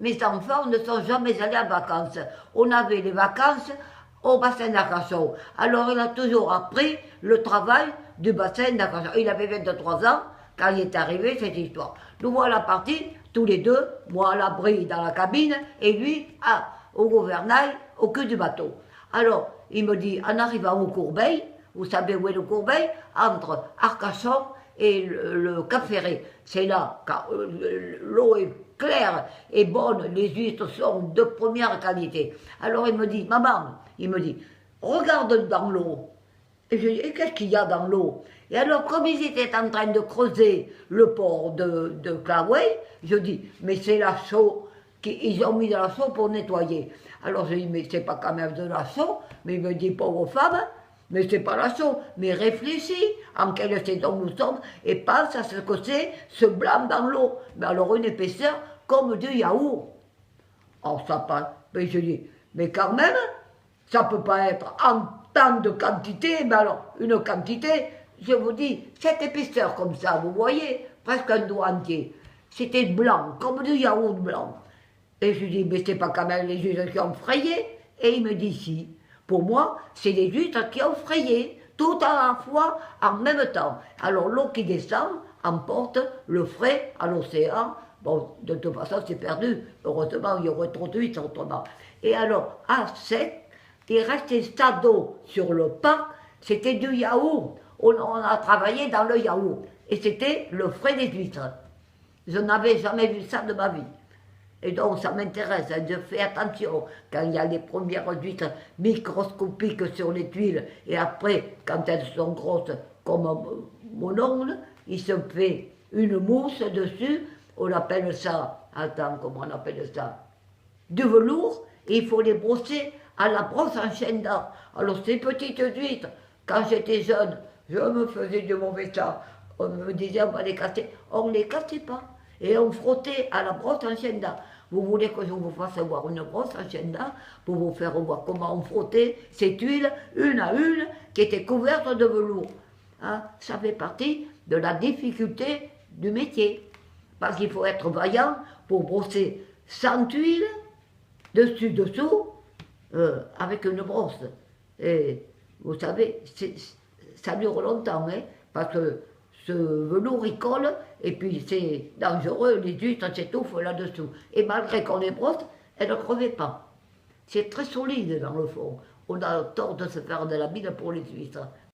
mes enfants ne sont jamais allés en vacances. On avait les vacances au bassin d'Arcachon. Alors il a toujours appris le travail du bassin d'Arcachon. Il avait 23 ans quand il est arrivé cette histoire. Nous voilà partis, tous les deux, moi à l'abri dans la cabine, et lui au gouvernail, au cul du bateau. Alors, il me dit, en arrivant au Courbeil, vous savez où est le Courbeil? Entre Arcachon et le Cap Ferré. C'est là, l'eau est claire et bonne, les huîtres sont de première qualité. Alors il me dit, maman, il me dit, regarde dans l'eau. Et je dis, et qu'est-ce qu'il y a dans l'eau? Et alors, comme ils étaient en train de creuser le port de Claouet, je dis, mais c'est la chaux qu'ils ont mis dans la chaux pour nettoyer. Alors je dis, mais c'est pas quand même de la chaux? Mais il me dit, pauvre femme, mais c'est pas la chaux. Mais réfléchis en quelle saison nous sommes et pense à ce que c'est ce blanc dans l'eau. Mais alors une épaisseur comme du yaourt. Oh, ça passe. Mais je dis, mais quand même, ça peut pas être en tant de quantité, mais alors une quantité, je vous dis, cette épaisseur comme ça, vous voyez, presque un doigt entier, c'était blanc, comme du yaourt blanc. Et je dis, mais c'est pas quand même les huîtres qui ont frayé? Et il me dit, si, pour moi, c'est les huîtres qui ont frayé, tout à la fois, en même temps. Alors l'eau qui descend emporte le frais à l'océan. Bon, de toute façon, c'est perdu. Heureusement, il y aurait trop de huîtres autrement. Et alors, à sec, il restait ça d'eau sur le pain, c'était du yaourt. On a travaillé dans le yaourt. Et c'était le frais des huîtres. Je n'avais jamais vu ça de ma vie. Et donc ça m'intéresse, je fais attention quand il y a les premières huîtres microscopiques sur les tuiles, et après, quand elles sont grosses comme mon ongle, il se fait une mousse dessus, on appelle ça, attends, comment on appelle ça? Du velours, et il faut les brosser à la brosse en chaîne d'art. Alors ces petites huîtres, quand j'étais jeune, je me faisais du mauvais temps, on me disait on va les casser, on ne les cassait pas. Et on frottait à la brosse en chaîne d'art. Vous voulez que je vous fasse voir une brosse en chaîne d'art pour vous faire voir comment on frottait ces tuiles, une à une, qui étaient couvertes de velours. Hein, ça fait partie de la difficulté du métier. Parce qu'il faut être vaillant pour brosser 100 tuiles, dessous, avec une brosse. Et vous savez, ça dure longtemps, hein, parce que ce velours il colle, et puis c'est dangereux, les huîtres s'étouffent là-dessous. Et malgré qu'on les brosse, elles ne crevaient pas. C'est très solide dans le fond. On a tort de se faire de la bile pour les huîtres.